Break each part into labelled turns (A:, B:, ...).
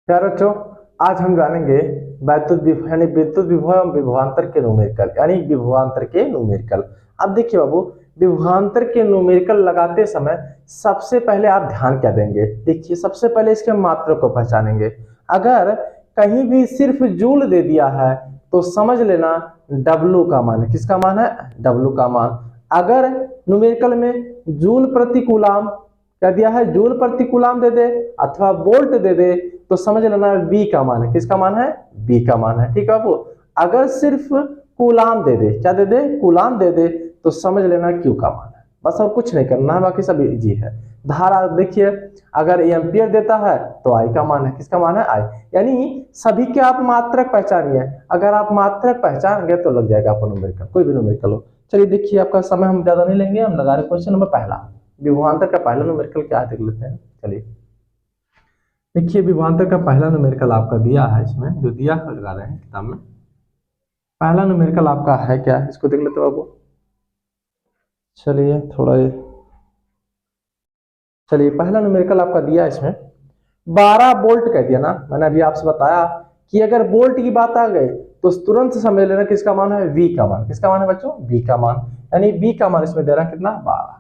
A: प्यारे बच्चों, आज हम जानेंगे विद्युत विभव एवं विभवांतर के न्यूमेरिकल यानी विभवांतर के न्यूमेरिकल। अब देखिए बाबू, विभवांतर के न्यूमेरिकल लगाते समय सबसे पहले आप ध्यान क्या देंगे? देखिए, सबसे पहले इसके मात्रा को पहचानेंगे। अगर कहीं भी सिर्फ जूल दे दिया है तो समझ लेना डब्लू का मान है। किसका मान है? डब्लू का मान। अगर न्यूमेरिकल में जूल प्रति कूलाम क्या दिया है, जूल प्रति कूलाम दे दे अथवा वोल्ट दे दे तो समझ लेना V का मान है। किसका मान है? V का मान है। ठीक है बाबू। अगर सिर्फ कूलाम दे दे, क्या दे दे? कूलाम दे दे तो समझ लेना Q का मान है। बस और कुछ नहीं करना है, बाकी सब इजी है। धारा देखिए, अगर एम्पियर देता है तो I का मान है। किसका मान है? I। यानी सभी के आप मात्रक पहचानिए। अगर आप मात्रक पहचान गए तो लग जाएगा आपको न्यूमेरिकल, कोई भी न्यूमेरिकल हो। चलिए देखिए, आपका समय हम ज्यादा नहीं लेंगे, हम लगा रहे क्वेश्चन नंबर पहला। विभवांतर का पहला न्यूमेरिकल क्या है देख लेते हैं। चलिए देखिए, विभवांतर का पहला न्यूमेरिकल आपका दिया है, इसमें जो दिया है लगा रहे हैं किताब में। पहला न्यूमेरिकल आपका है क्या, इसको देख लेते बाबू। चलिए पहला न्यूमेरिकल आपका दिया है, इसमें 12 वोल्ट कह दिया ना। मैंने अभी आपसे बताया कि अगर वोल्ट की बात आ गई तो तुरंत समझ लेना किसका मान है? V का मान। किसका मान है बच्चों? V का मान। यानी V का मान इसमें दे रहा है कितना? 12।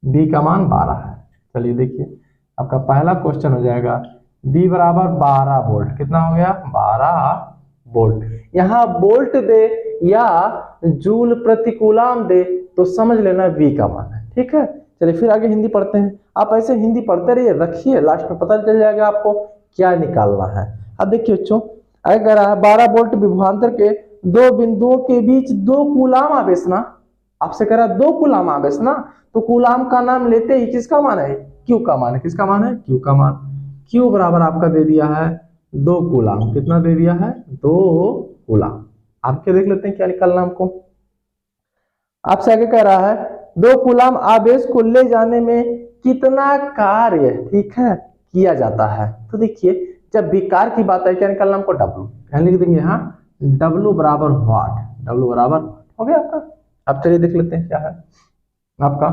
A: V का मान 12 है। चलिए देखिए, आपका पहला क्वेश्चन हो जाएगा V बराबर 12 वोल्ट। कितना हो गया? 12 वोल्ट। यहाँ वोल्ट दे या जूल प्रति कूलाम दे तो समझ लेना V का मान है। ठीक है, चलिए फिर आगे हिंदी पढ़ते हैं। आप ऐसे हिंदी पढ़ते रहिए, रखिए, लास्ट में पता चल जाएगा आपको क्या निकालना है। अब देखिए बच्चों, अगर 12 वोल्ट विभवांतर के दो बिंदुओं के बीच 2 कूलाम आवेश ना, आपसे कह रहा 2 कूलाम आवेश ना, तो कूलाम का नाम लेते ही किसका मान है? Q का मान है। किसका मान है? Q का मान। Q बराबर आपका दे दिया है 2 कूलाम। कितना दे दिया है? 2 कूलाम। आपके देख लेते हैं क्या निकालना हमको। आपसे आगे कह रहा है 2 कूलाम आवेश को ले जाने में कितना कार्य, ठीक है, किया जाता है। तो देखिए, जब विकार की बात है क्या निकालना हमको? W। यहाँ लिख देंगे यहाँ W बराबर वाट। W बराबर हो गया आपका। अब चलिए देख लेते हैं क्या है आपका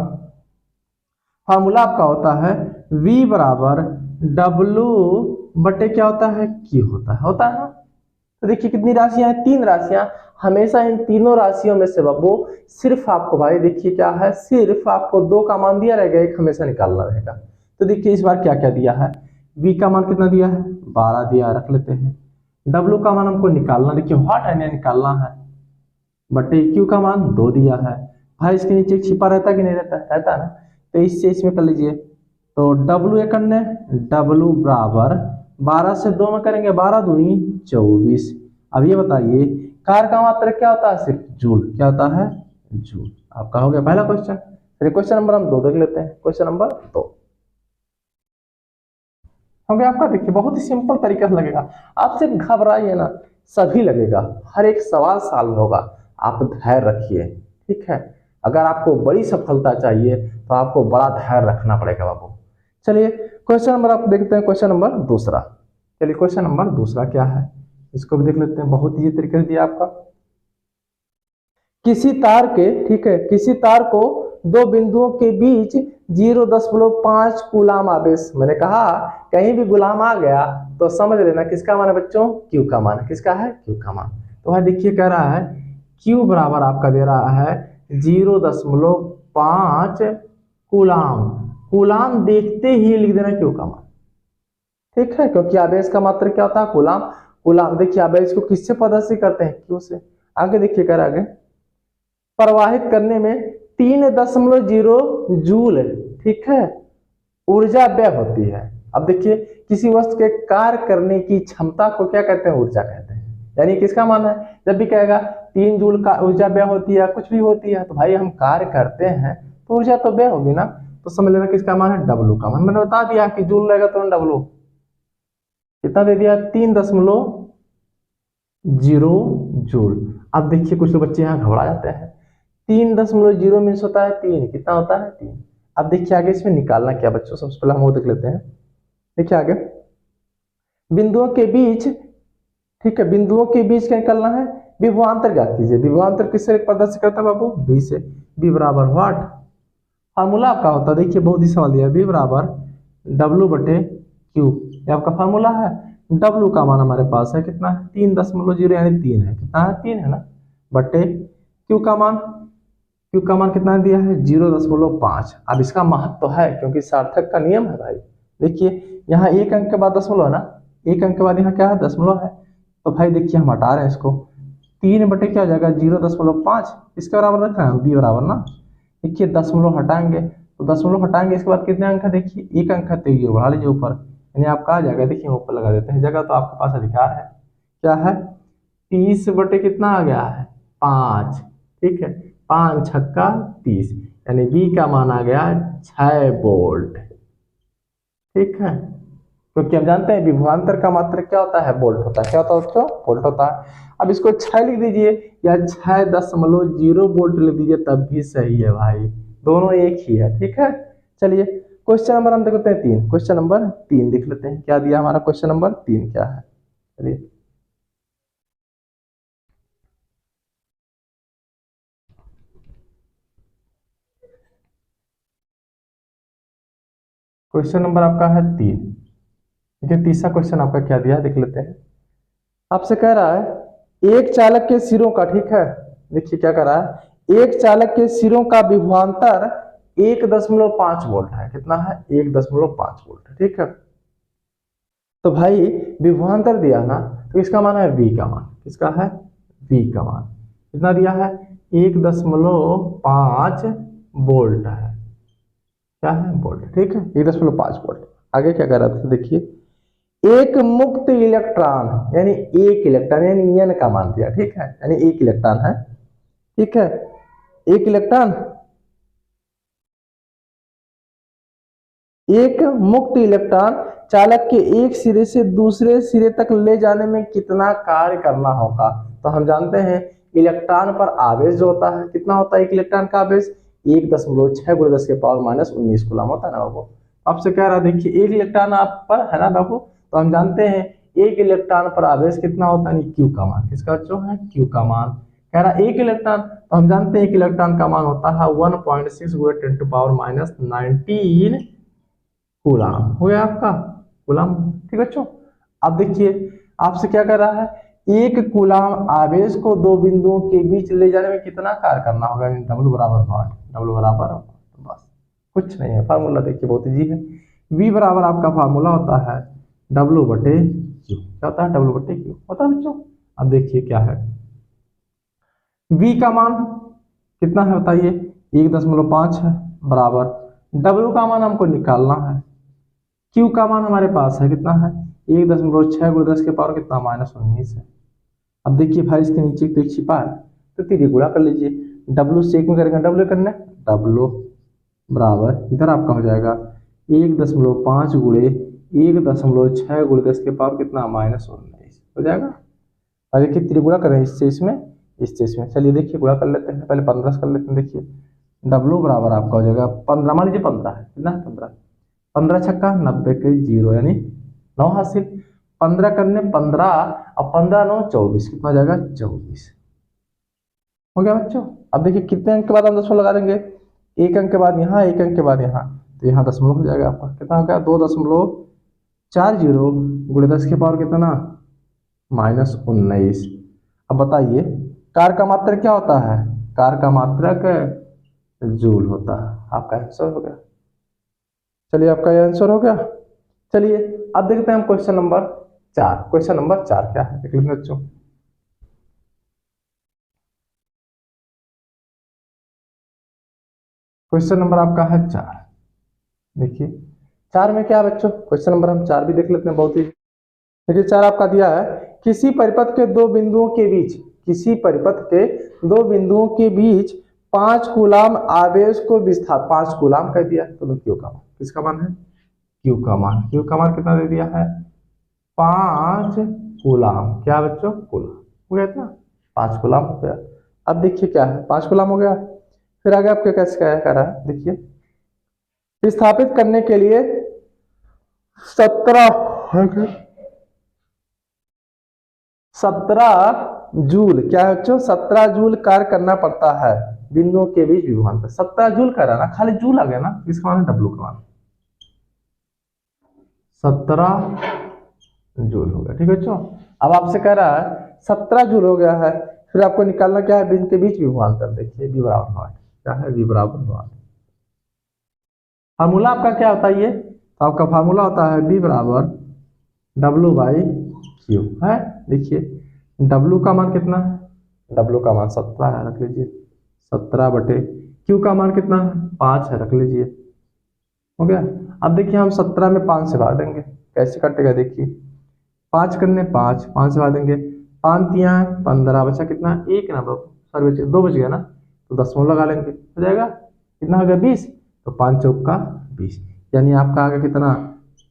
A: फार्मूला। आपका होता है V बराबर W बटे क्या होता है? Q होता है ना। तो देखिए कितनी राशियां हैं? 3 राशियां। हमेशा इन तीनों राशियों में से बाबू सिर्फ आपको, भाई देखिए क्या है, सिर्फ आपको 2 का मान दिया रहेगा, एक हमेशा निकालना रहेगा। तो देखिए इस बार क्या क्या दिया है। V का मान कितना दिया है? 12 दिया, रख लेते हैं। W का मान हमको निकालना, देखिए व्हाट है, निकालना है, बटे Q का मान 2 दिया है। भाई इसके नीचे छिपा रहता कि नहीं रहता? रहता है ना। तो इससे इसमें कर लीजिए, तो W एक अन्य W बराबर 12 से 2 में करेंगे, 12 दूनी 24। अब ये बताइए कार का मात्रा क्या होता है? सिर्फ जूल। क्या होता है? जूल। आपका हो गया पहला क्वेश्चन। फिर क्वेश्चन नंबर हम 2 देख लेते हैं। क्वेश्चन नंबर 2 हो गया आपका। देखिए बहुत ही सिंपल तरीके से लगेगा, आप सिर्फ घबराइए ना, सभी लगेगा, हर एक सवाल सॉल्व होगा। आप धैर्य रखिए, ठीक है। अगर आपको बड़ी सफलता चाहिए तो आपको बड़ा धैर्य रखना पड़ेगा बाबू। चलिए क्वेश्चन नंबर आप देखते हैं, क्वेश्चन नंबर दूसरा। चलिए क्वेश्चन नंबर दूसरा क्या है, इसको भी देख लेते हैं। बहुत ही तरीके से दिया आपका, किसी तार के, ठीक है, किसी तार को 2 बिंदुओं के बीच 0.5 कूलाम आवेश, मैंने कहा कहीं भी गुलाम आ गया तो समझ लेना किसका मान है बच्चों? Q का मान है। किसका है? Q का मान। तो वह देखिए कह रहा है Q बराबर आपका दे रहा है 0.5 कूलाम। कूलाम देखते ही लिख देना Q का मान, ठीक है, क्योंकि आवेश का मात्रा क्या होता है? कूलाम। कूलाम देखिए आवेश को किससे प्रदर्शित करते हैं? Q से। आगे देखिए कर आगे, प्रवाहित करने में 3.0 जूल, ठीक है, ऊर्जा व्यय होती है। अब देखिए किसी वस्तु के कार्य करने की क्षमता को क्या कहते हैं? ऊर्जा कहते हैं। यानी किसका मान है? जब भी कहेगा 3 जूल का ऊर्जा व्यय होती है, कुछ भी होती है, तो भाई हम कार्य करते हैं तो ऊर्जा तो व्यय होगी ना। तो समझ लेना किसका मान है? W का मान। मैंने बता दिया कि जूल रहेगा तो W कितना दे दिया? 3.0 जूल। अब देखिए कुछ बच्चे यहाँ घबरा जाते हैं। 3.0 मीन्स होता है 3, कितना होता है? 3। अब देखिए आगे इसमें निकालना क्या बच्चों, सबसे पहले हम वो देख लेते हैं। देखिए आगे बिंदुओं के बीच, ठीक है, बिंदुओं के बीच क्या निकालना है? विभवांतर ज्ञात कीजिए। विभवांतर किससे प्रदर्शित करता है बाबू? V से। V बराबर व्हाट? फार्मूला आपका होता है, देखिए बहुत ही सवाल दिया, V बराबर W बटे Q, ये आपका फार्मूला है। डब्लू का मान हमारे पास है कितना है 3.0 यानी 3 है, कितना है 3 है ना, बटे क्यू का मान, क्यू का मान कितना दिया है 0.5। अब इसका महत्व तो है क्योंकि सार्थक का नियम है भाई। देखिए यहाँ एक अंक के बाद दशमलव है ना, एक अंक के बाद यहाँ क्या है दशमलव है, तो भाई देखिए हम हटा रहे हैं इसको, 3 बटे क्या हो जाएगा 0.5, इसके बराबर रखना है बी बराबर ना। देखिए दशमलव हटाएंगे तो दशमलव हटाएंगे इसके बाद कितने अंक है, देखिए एक अंक है तो ये बढ़ा लीजिए ऊपर, यानी आपका आ जाएगा, देखिए ऊपर लगा देते हैं जगह, तो आपके पास अधिकार है क्या है 30 बटे कितना आ गया है 5, ठीक है 5 छक्का 30, यानी बी का मान आ गया 6 वोल्ट, ठीक है। क्योंकि हम जानते हैं विभवांतर का मात्रक क्या होता है वोल्ट होता है, क्या होता है बच्चों वोल्ट होता है। अब इसको 6 लिख दीजिए या 6.0 वोल्ट लिख दीजिए तब भी सही है भाई, दोनों एक ही है, ठीक है। चलिए क्वेश्चन नंबर हम देख लेते हैं 3, क्वेश्चन नंबर 3 देख लेते हैं क्या दिया हमारा, क्वेश्चन नंबर 3 क्या है। चलिए क्वेश्चन नंबर आपका है 3, ठीक है। तीसरा क्वेश्चन आपका क्या दिया है देख लेते हैं। आपसे कह रहा है एक चालक के सिरों का, ठीक है, देखिए क्या कर रहा है, एक चालक के सिरों का विभवांतर 1.5 वोल्ट है, कितना है 1.5 वोल्ट है, ठीक है। तो भाई विभवांतर दिया ना, तो इसका मान है V का मान, किसका है V का मान, कितना दिया है 1.5 वोल्ट है, क्या है वोल्ट, ठीक है 1.5 वोल्ट। आगे क्या कर रहा था देखिए, एक मुक्त इलेक्ट्रॉन यानी एक इलेक्ट्रॉन यानी एन का मान दिया, ठीक है, यानी एक इलेक्ट्रॉन है, ठीक है, एक इलेक्ट्रॉन, एक मुक्त इलेक्ट्रॉन चालक के एक सिरे से दूसरे सिरे तक ले जाने में कितना कार्य करना होगा। तो हम जानते हैं इलेक्ट्रॉन पर आवेश जो होता है कितना होता है, एक इलेक्ट्रॉन का आवेश 1.6 × 10⁻19 कूलम होता है ना बाबू। आपसे कह रहा है देखिए एक इलेक्ट्रॉन आप पर है ना बाबू, तो हम जानते हैं एक इलेक्ट्रॉन पर आवेश कितना होता है, क्यू का मान, किसका जो है क्यू का मान। कह रहा एक इलेक्ट्रॉन, तो हम जानते हैं एक इलेक्ट्रॉन का मान होता है 1.6 × 10⁻19 कूलम, हो गया आपका कूलम, ठीक बच्चों। अब देखिए आपसे क्या कर रहा है, एक कूलम आवेश को दो बिंदुओं के बीच ले जाने में कितना कार्य करना होगा, डब्ल्यू बराबर नॉट, डब्ल्यू बराबर बस कुछ नहीं है, फार्मूला देखिए बहुत इजी है। V बराबर आपका फार्मूला होता है W बटे क्यू, क्या होता है W बटे क्यू होता है बच्चों। अब देखिए क्या है, V का मान कितना है बताइए 1.5 है, बराबर W का मान हमको निकालना है, Q का मान हमारे पास है कितना है 1.6 × 10 के पावर कितना -19 है। अब देखिए भाई इसके नीचे तो छिपा है तो तीन गुणा कर लीजिए, W से एक में करेंगे W करना है, W बराबर इधर आपका हो जाएगा 1.5 गुणे 1.6 × 10 के पावर कितना -19 हो जाएगा। और देखिए त्रिगुणा कर रहे हैं इससे इसमें, इससे इसमें, चलिए देखिए गुणा कर लेते हैं, पहले 15 से कर लेते हैं। देखिए W बराबर आपका हो जाएगा 15, मान लीजिए 15 है, कितना 15 छक्का 90 के 0 यानी 9 हासिल, 15 करने 15 और 15 9 24, कितना हो जाएगा 24 हो गया बच्चों। अब देखिए कितने अंक के बाद हम दशमलव लगा देंगे, एक अंक के बाद यहाँ, एक अंक के बाद यहाँ, तो यहाँ दशमलव हो जाएगा आपका, कितना हो गया 2.40 गुणे 10 के पावर कितना -19। अब बताइए कार का मात्रक क्या होता है, कार का मात्रक जूल होता है, आपका आंसर हो गया। चलिए आपका ये आंसर हो गया। चलिए अब देखते हैं हम क्वेश्चन नंबर 4, क्वेश्चन नंबर 4 क्या है देख लेते हैं बच्चों। क्वेश्चन नंबर आपका है 4, देखिए 4 में क्या है बच्चों, क्वेश्चन नंबर हम 4 भी देख लेते हैं बहुत ही। देखिए 4 आपका दिया है, किसी परिपथ के दो बिंदुओं के बीच, किसी परिपथ के दो बिंदुओं के बीच 5 कूलम आवेश को विस्थापित, 5 कूलम कह दिया, तो क्यू का मान, किसका मान है क्यू का मान, क्यू का मान कितना दे दिया है 5 कूलम, क्या बच्चों कूलम हो गया था 5 कूलम हो गया। अब देखिए क्या है 5 कूलम हो गया, फिर आगे आपके कैसे क्या कर रहा है, देखिए विस्थापित करने के लिए 17 जूल, क्या है बच्चों 17 जूल कार्य करना पड़ता है बिंदुओं के बीच विभवांतर, 17 जूल कर रहा ना, खाली जूल आ गया ना, इसका मान है W का मान 17 जूल हो गया। ठीक है बच्चों, अब आपसे कह रहा है 17 जूल हो गया है, फिर आपको निकालना क्या है, इनके बीच विभवांतर। देखिए v बराबर 8, क्या है v बराबर 8। फार्मूला आपका क्या होता है, ये तो आपका फार्मूला होता है v बराबर W/Q है। देखिए W का मान कितना है, W का मान 17 है, रख लीजिए 17 बटे Q का मान कितना है 5 है, रख लीजिए। हो गया। अब देखिए हम 17 में 5 से भाग देंगे, कैसे कटेगा देखिए, 5 करने 5, 5 से भाग देंगे, 5 तिया 15, बचा कितना, एक ना सॉरी बचे 2 बच गया ना, तो दशमलव लगा लेंगे, हो जाएगा कितना हो गया 20, तो 5 चौका 20, यानी आपका आ गया कितना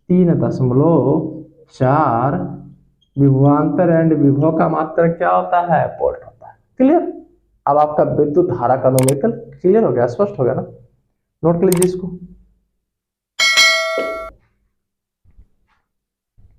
A: 3.4। विभवांतर एंड विभव का मात्रक क्या होता है, वोल्ट होता है। क्लियर। अब आपका विद्युत धारा का न्यूमेरिकल क्लियर हो गया, स्पष्ट हो गया ना, नोट कर लीजिए इसको।